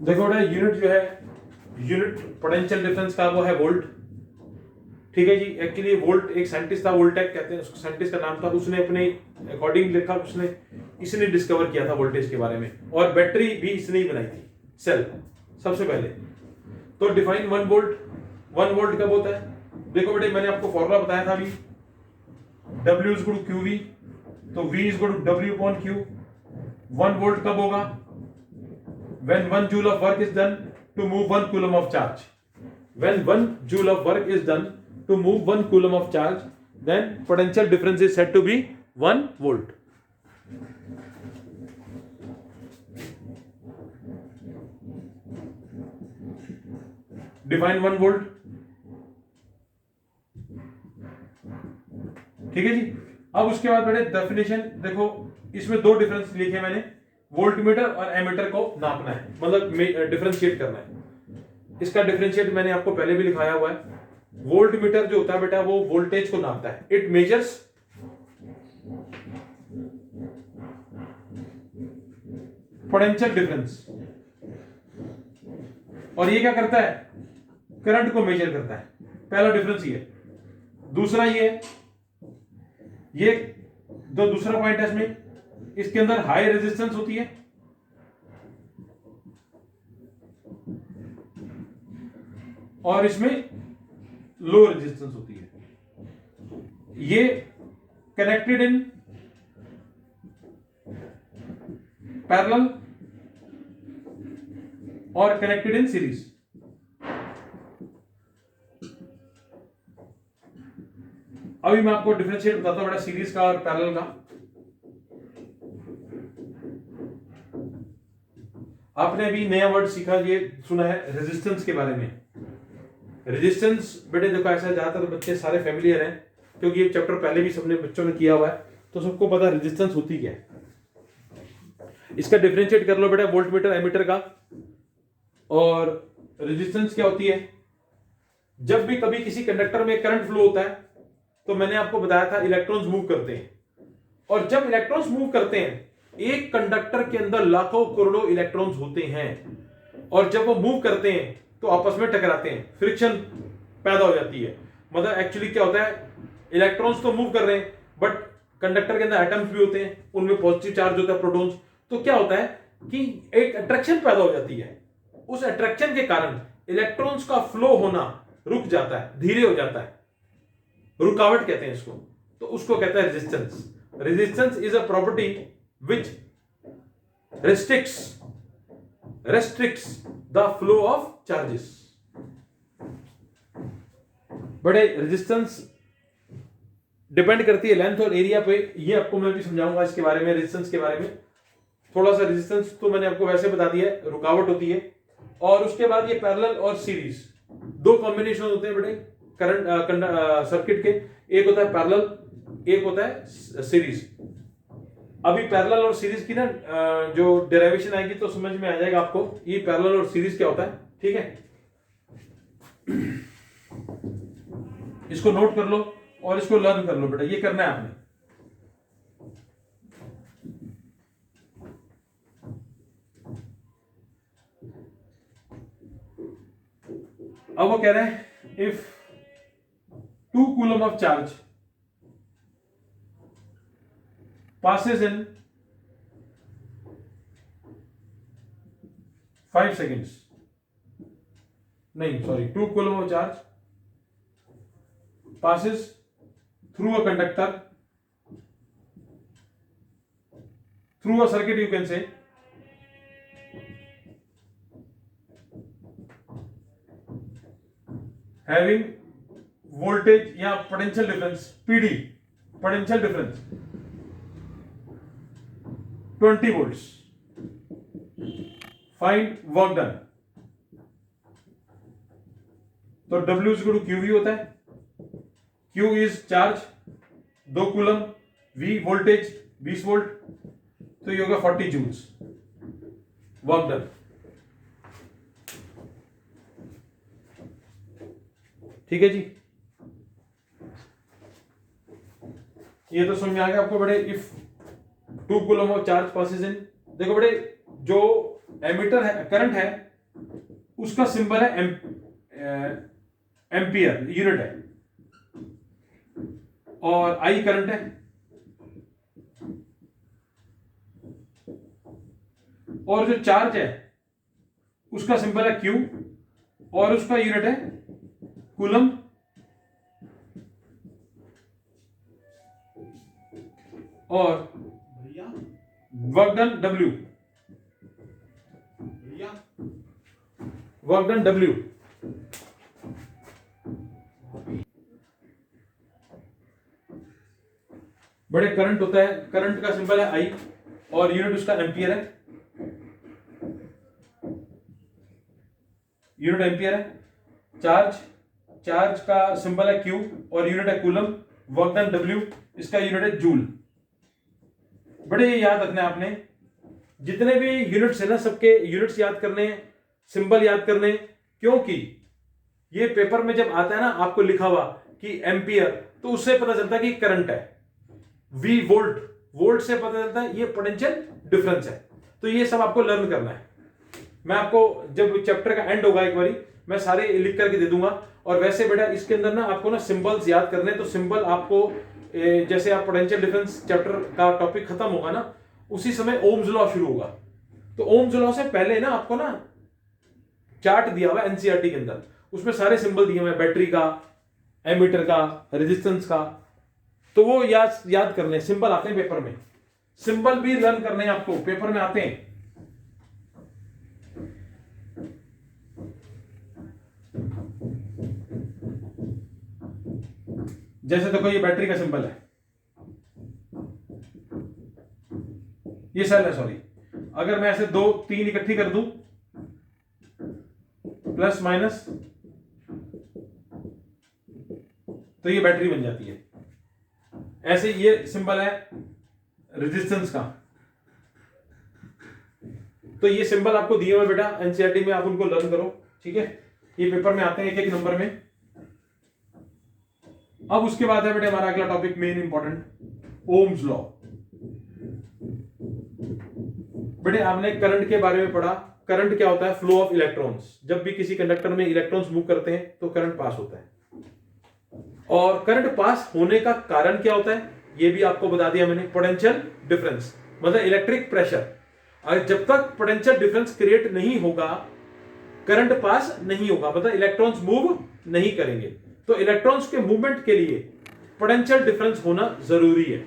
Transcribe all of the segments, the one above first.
देखो बेटा यूनिट जो है, यूनिट पोटेंशियल डिफरेंस का वो है वोल्ट। ठीक है जी, एक्चुअली वोल्ट एक साइंटिस्ट था, वोल्टेक कहते हैं उसको, साइंटिस्ट का नाम था, उसने अपने अकॉर्डिंग लिखा, इसने डिस्कवर किया था वोल्टेज के बारे में, और बैटरी भी इसने ही बनाई थी, सेल सबसे पहले। तो डिफाइन 1 वोल्ट, 1 वोल्ट कब होता है? देखो बेटे मैंने आपको फॉर्मूला बताया था अभी, W is equal to QV, तो V is equal to W upon Q। 1 volt कब होगा? when 1 joule of work is done to move 1 coulomb of charge. When 1 joule of work is done to move 1 coulomb of charge, then potential difference is said to be 1 volt. Define 1 volt. ठीक है जी। अब उसके बाद बेटे definition देखो, इसमें दो difference लिखे मैंने, वोल्टमीटर और एमीटर को नापना है, मतलब डिफरेंशिएट करना है। इसका डिफरेंशिएट मैंने आपको पहले भी लिखाया हुआ है। वोल्टमीटर जो होता है बेटा वो वोल्टेज को नापता है, इट मेजर्स पोटेंशियल डिफरेंस, और ये क्या करता है? करंट को मेजर करता है। पहला डिफरेंस ये। दूसरा ये जो दूसरा पॉइंट है इसमें, इसके अंदर हाई रेजिस्टेंस होती है और इसमें लो रेजिस्टेंस होती है। ये कनेक्टेड इन पैरेलल और कनेक्टेड इन सीरीज। अभी मैं आपको डिफरेंशिएट बताता हूं बेटा सीरीज का और पैरेलल का। आपने अभी नया वर्ड सीखा, ये सुना है रेजिस्टेंस के बारे में। रेजिस्टेंस बेटे देखो ऐसा, ज्यादातर बच्चे सारे फैमिलियर हैं क्योंकि ये चैप्टर पहले भी सबने बच्चों ने किया हुआ है, तो सबको पता रेजिस्टेंस होती क्या है। इसका डिफरेंशिएट कर लो बेटा वोल्टमीटर एमीटर का। और रेजिस्टेंस क्या होती है? जब भी कभी किसी कंडक्टर में करंट फ्लो होता है, तो मैंने आपको बताया था इलेक्ट्रॉन्स मूव करते हैं, और जब इलेक्ट्रॉन्स मूव करते हैं, एक कंडक्टर के अंदर लाखों करोड़ों इलेक्ट्रॉन्स होते हैं, और जब वो मूव करते हैं तो आपस में टकराते हैं, फ्रिक्शन पैदा हो जाती है। मतलब एक्चुअली क्या होता है, इलेक्ट्रॉन्स तो मूव कर रहे हैं बट कंडक्टर के अंदर एटम्स भी होते हैं, उनमें पॉजिटिव चार्ज होता है प्रोटॉन्स। तो क्या होता है कि एक अट्रैक्शन पैदा हो जाती है, उस अट्रैक्शन के कारण इलेक्ट्रॉन्स का फ्लो होना रुक जाता है, धीरे हो जाता है, रुकावट कहते हैं इसको। तो उसको कहता है resistance. Resistance is a property which restricts the flow of charges। बड़े रेजिस्टेंस डिपेंड करती है लेंथ और एरिया पे, ये आपको मैं भी समझाऊंगा इसके बारे में, रेजिस्टेंस के बारे में थोड़ा सा। रेजिस्टेंस तो मैंने आपको वैसे बता दिया है, रुकावट होती है। और उसके बाद ये पैरेलल और सीरीज, दो कॉम्बिनेशन होते हैं बेटे करंट सर्किट के, एक होता है पैरेलल, एक होता है सीरीज। अभी पैरेलल और सीरीज की ना जो डेरिवेशन आएगी तो समझ में आ जाएगा आपको ये पैरेलल और सीरीज क्या होता है। ठीक है, इसको नोट कर लो और इसको लर्न कर लो बेटा, ये करना है आपने। अब वो कह रहे हैं if 2 coulomb of charge passes in 5 seconds, नहीं sorry, 2 coulomb of charge passes through a conductor, through a circuit you can say, having voltage या potential difference PD, potential difference 20 volts, find work done। तो W is equal to QV होता है, Q is charge 2 coulomb, V voltage 20 volt, तो ये होगा 40 joules work done. ठीक है जी, ये तो समझ में आ गया आपको बड़े। If 2 coulomb of charge passes इन, देखो बड़े जो एमीटर है, करंट है उसका सिंबल है एम्पियर, यूनिट है, और आई करंट है, और जो चार्ज है उसका सिंबल है क्यू, और उसका यूनिट है कूलम, और work done W, work done W. बड़े करंट होता है, करंट का सिंबल है आई और यूनिट उसका एम्पियर है, यूनिट एम्पियर है। चार्ज, चार्ज का सिंबल है क्यू और यूनिट है कूलम, वर्क डन डब्ल्यू, इसका यूनिट है जूल। बड़े याद रखना है आपने, जितने भी यूनिट्स है ना सबके यूनिट्स याद करने, सिंबल याद करने, क्योंकि ये पेपर में जब आता है ना आपको लिखा हुआ कि एम्पियर, तो उससे पता चलता है कि करंट है। वी वोल्ट, वोल्ट से पता चलता है ये पोटेंशियल डिफरेंस है। तो ये सब आपको लर्न करना है। मैं आपको जब चैप्टर का एंड होगा एक बारी मैं सारे लिख करके दे दूंगा। और वैसे बेटा इसके अंदर ना आपको ना सिंबल्स याद करने, तो सिंबल आपको जैसे आप पोटेंशियल डिफरेंस चैप्टर का टॉपिक खत्म होगा ना उसी समय ओम्स लॉ शुरू होगा। तो ओम्स लॉ से पहले ना आपको ना चार्ट दिया हुआ एनसीईआरटी के अंदर, उसमें सारे सिंबल दिए हुए हैं, बैटरी का, एमीटर का, रेजिस्टेंस का। तो वो याद करने, सिंबल आते हैं पेपर में, सिंबल भी लर्न करने आपको पेपर में आते हैं। जैसे देखो ये बैटरी का सिंबल है, ये सेल है, सॉरी। अगर मैं ऐसे 2 3 इकट्ठी कर दूं, प्लस माइनस, तो ये बैटरी बन जाती है। ऐसे ये सिंबल है रेजिस्टेंस का। तो ये सिंबल आपको दिए हुए बेटा एनसीईआरटी में, आप उनको लर्न करो, ठीक है। ये पेपर में आते हैं एक नंबर में। अब उसके बाद है बेटा हमारा अगला topic main important, Ohm's law. बेटे आपने करंट के बारे में पढ़ा। करंट क्या होता है? Flow of electrons. जब भी किसी कंडक्टर में इलेक्ट्रॉन्स मूव करते हैं तो करंट पास होता है। और करंट पास होने का कारण क्या होता है ये भी आपको बता दिया मैंने, पोटेंशियल डिफरेंस मतलब इलेक्ट्रिक प्रेशर। और जब तक पोटेंशियल डिफरेंस क्रिएट नहीं होगा करंट पास नहीं होगा, मतलब इलेक्ट्रॉन्स मूव नहीं करेंगे। तो इलेक्ट्रॉन्स के मूवमेंट के लिए पोटेंशियल डिफरेंस होना जरूरी है।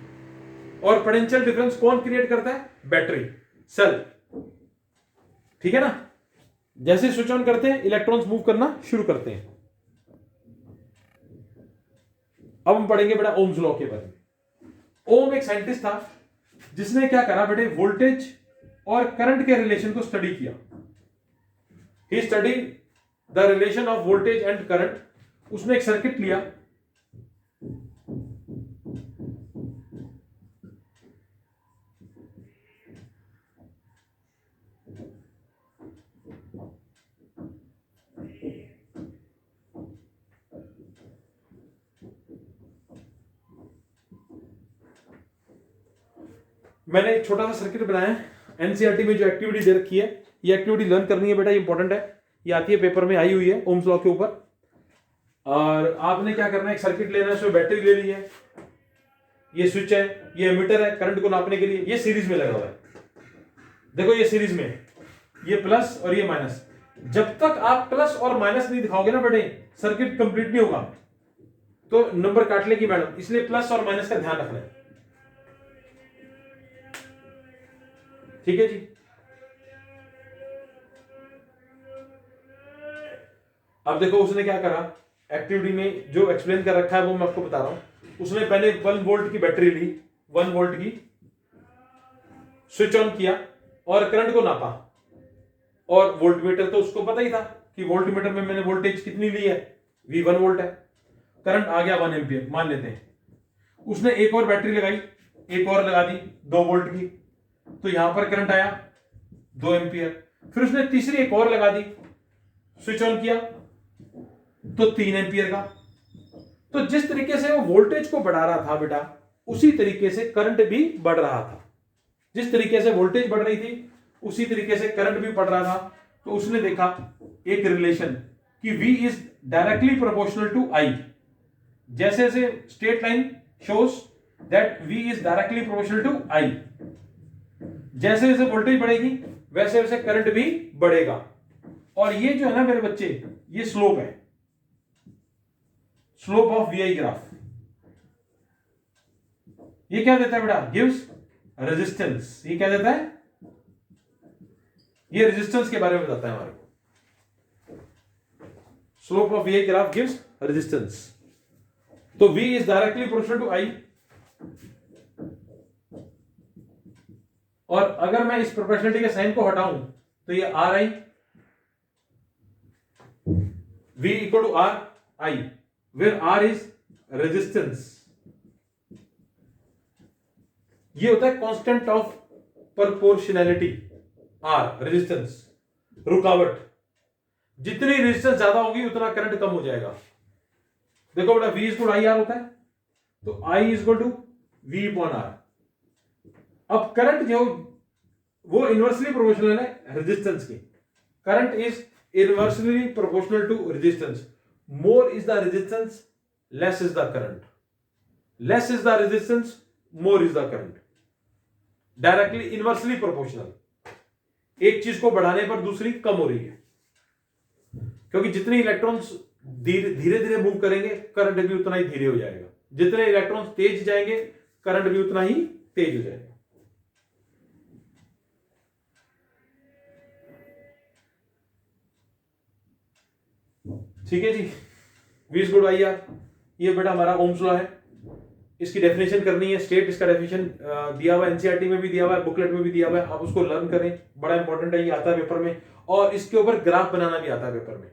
और पोटेंशियल डिफरेंस कौन क्रिएट करता है? बैटरी, सेल, ठीक है ना। जैसे स्विच ऑन करते हैं इलेक्ट्रॉन्स मूव करना शुरू करते हैं। अब हम पढ़ेंगे बेटा ओम्स लॉ के बारे में। ओम एक साइंटिस्ट था जिसने क्या करा बेटे, वोल्टेज और करंट के रिलेशन को स्टडी किया। He studied the relation of voltage and current. उसने एक सर्किट लिया, मैंने एक छोटा सा सर्किट बनाया है। एनसीईआरटी में जो एक्टिविटी दे रखी है ये एक्टिविटी लर्न करनी है बेटा, ये इंपॉर्टेंट है, ये आती है पेपर में, आई हुई है ओम्स लॉ के ऊपर। और आपने क्या करना है, एक सर्किट लेना है, उसमें बैटरी ले ली है, ये स्विच है, ये एमीटर है करंट को नापने के लिए, ये सीरीज में लगा हुआ है। देखो ये सीरीज में है, ये प्लस और ये माइनस। जब तक आप प्लस और माइनस नहीं दिखाओगे ना बेटे सर्किट कंप्लीट नहीं होगा। तो नंबर काट लेगी मैडम, इसलिए प्लस और माइनस का ध्यान रखना है, ठीक है जी। अब देखो उसने क्या करा, एक्टिविटी में जो एक्सप्लेन कर रखा है वो मैं आपको बता रहा हूं। उसने पहले 1 वोल्ट की बैटरी ली, 1 वोल्ट की, स्विच ऑन किया और करंट को नापा। और वोल्टमीटर तो उसको पता ही था कि वोल्टमीटर में मैंने वोल्टेज कितनी ली है, V1 वोल्ट है। करंट आ गया 1 एम्पियर मान लेते हैं। उसने एक और बैटरी लगाई, एक और लगा दी 2 वोल्ट की, तो यहां पर करंट आया 2 एम्पियर। फिर उसने तीसरी एक और लगा दी, स्विच ऑन किया तो 3 एम्पियर का। तो जिस तरीके से वो वोल्टेज को बढ़ा रहा था बेटा उसी तरीके से करंट भी बढ़ रहा था। जिस तरीके से वोल्टेज बढ़ रही थी उसी तरीके से करंट भी बढ़ रहा था। तो उसने देखा एक रिलेशन कि V is directly proportional to I। जैसे जैसे straight line shows that V is directly proportional to I, जैसे जैसे वोल्टेज बढ़ेगी वैसे वैसे करंट भी बढ़ेगा। और ये जो है ना मेरे बच्चे, ये स्लोप है, स्लोप ऑफ VI ग्राफ। ये क्या देता है बेटा? Gives resistance. ये क्या देता है? ये रेजिस्टेंस के बारे में बताता है हमारे को। Slope of VI graph gives resistance. तो V is directly proportional to I। और अगर मैं इस प्रोपोर्शनलिटी के साइन को हटाऊं तो ये RI, V equal to RI, where R is resistance. ये होता है constant of proportionality. R resistance, रुकावट। जितनी रेजिस्टेंस ज्यादा होगी उतना करंट कम हो जाएगा। देखो बेटा, V इक्वल टू IR होता है, तो I equal to V upon R। अब करंट जो वो इनवर्सली प्रोपोर्शनल है रेजिस्टेंस के। Current is inversely proportional to resistance. More is the resistance, less is the current. Less is the resistance, more is the current. Directly inversely proportional. एक चीज को बढ़ाने पर दूसरी कम हो रही है, क्योंकि जितने इलेक्ट्रॉन्स धीरे धीरे मूव करेंगे करंट भी उतना ही धीरे हो जाएगा। जितने इलेक्ट्रॉन्स तेज जाएंगे करंट भी उतना ही तेज हो जाएगा। ठीक है जी। V is good IR। ये बेटा हमारा ओम्स लॉ है। इसकी डेफिनेशन करनी है। स्टेट इसका डेफिनेशन दिया हुआ है, एनसीईआरटी में भी दिया हुआ है, बुकलेट में भी दिया हुआ है। आप उसको लर्न करें, बड़ा इंपॉर्टेंट है, ये आता है पेपर में। और इसके ऊपर ग्राफ बनाना भी आता है पेपर में।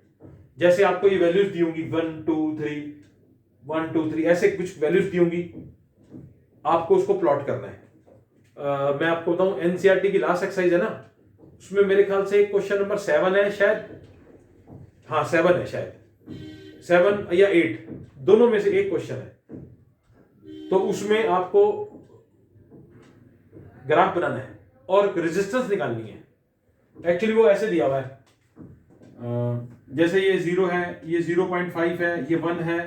जैसे आपको ये वैल्यूज दी होंगी 1 2 3 1 2 3 ऐसे कुछ वैल्यूज दी होंगी, आपको उसको प्लॉट करना है। मैं आपको बताऊं, एनसीईआरटी की लास्ट एक्सरसाइज है ना, उसमें मेरे ख्याल से क्वेश्चन नंबर 7 है शायद। हाँ 7 है शायद, 7 या 8 दोनों में से एक क्वेश्चन है। तो उसमें आपको ग्राफ बनाना है और रेजिस्टेंस निकालनी है। एक्चुअली वो ऐसे दिया हुआ है, जैसे ये 0 है, ये 0.5 है, ये 1 है,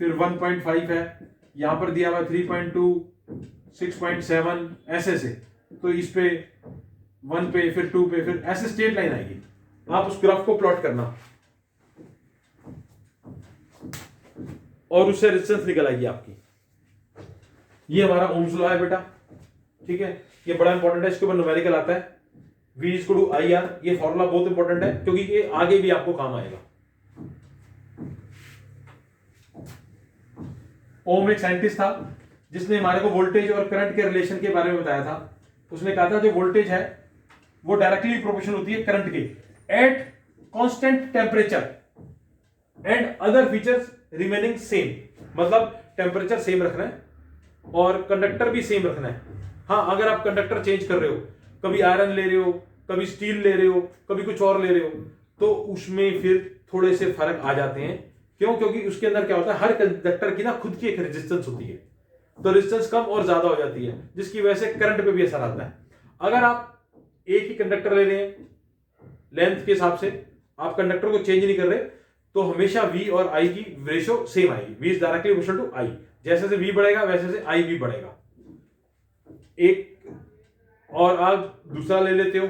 फिर 1.5 है, यहां पर दिया हुआ है 3.2 6.7 ऐसे से। तो इस पे 1 पे, फिर 2 पे, फिर ऐसे स्ट्रेट लाइन आएगी। आप उस ग्राफ को प्लॉट करना और उससे रेजिस्टेंस निकल आएगी आपकी। ये हमारा ओम्स लॉ है बेटा, ठीक है। ये बड़ा इंपॉर्टेंट है, इसके ऊपर न्यूमेरिकल आता है। V इक्वल टू IR, ये फॉर्मूला बहुत इंपॉर्टेंट है क्योंकि ये आगे भी आपको काम आएगा। ओम एक साइंटिस्ट था जिसने हमारे को वोल्टेज और करंट के रिलेशन के बारे में बताया था। उसने कहा था जो वोल्टेज है वो डायरेक्टली प्रोपोर्शनल होती है करंट के at constant temperature and other features remaining same. मतलब टेम्परेचर सेम रखना है और कंडक्टर भी सेम रखना है। हाँ, अगर आप कंडक्टर चेंज कर रहे हो, कभी आयरन ले रहे हो, कभी स्टील ले रहे हो, कभी कुछ और ले रहे हो, तो उसमें फिर थोड़े से फर्क आ जाते हैं। क्यों? क्योंकि उसके अंदर क्या होता है, हर कंडक्टर की ना खुद की एक रेजिस्टेंस होती है, तो रेजिस्टेंस कम और ज्यादा हो जाती है, जिसकी वजह से करंट पे भी असर आता है। अगर आप एक ही कंडक्टर ले रहे हैं लेंथ के हिसाब से, आप कंडक्टर को चेंज नहीं कर रहे, तो हमेशा V और I की रेशो सेम आएगी। V is directly proportional to I। जैसे से V बढ़ेगा वैसे से I भी बढ़ेगा। एक और आप दूसरा ले लेते हो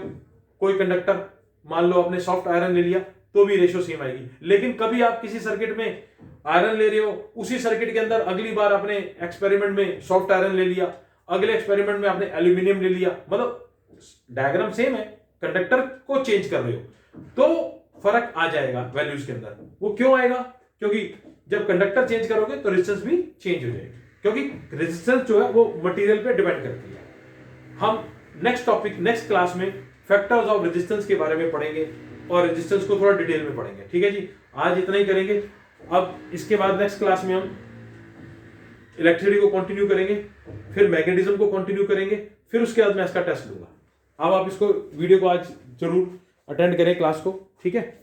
कोई कंडक्टर, मान लो आपने सॉफ्ट आयरन ले लिया, तो भी रेशो सेम आएगी। लेकिन कभी आप किसी सर्किट में आयरन ले रहे हो, उसी सर्किट के अंदर अगली बार आपने एक्सपेरिमेंट में सॉफ्ट आयरन ले लिया, अगले एक्सपेरिमेंट में आपने एल्यूमिनियम ले लिया, मतलब डायग्राम सेम है, कंडक्टर को चेंज कर रहे हो, तो फर्क आ जाएगा वैल्यूज के अंदर। वो क्यों आएगा? क्योंकि जब कंडक्टर चेंज करोगे तो रेजिस्टेंस भी चेंज हो जाएगी, क्योंकि रेजिस्टेंस जो है वो मटेरियल पे डिपेंड करती है। हम नेक्स्ट टॉपिक, नेक्स्ट क्लास में फैक्टर्स ऑफ रेजिस्टेंस के बारे में पढ़ेंगे और रेजिस्टेंस को थोड़ा डिटेल में पढ़ेंगे। ठीक है जी, आज इतना ही करेंगे। अब इसके बाद नेक्स्ट क्लास में हम इलेक्ट्रिसिटी को कंटिन्यू करेंगे, फिर मैग्नेटिज्म को कंटिन्यू करेंगे, फिर उसके बाद मैं इसका टेस्ट लूंगा। अब आप इसको वीडियो को आज जरूर अटेंड करें क्लास को, ठीक है।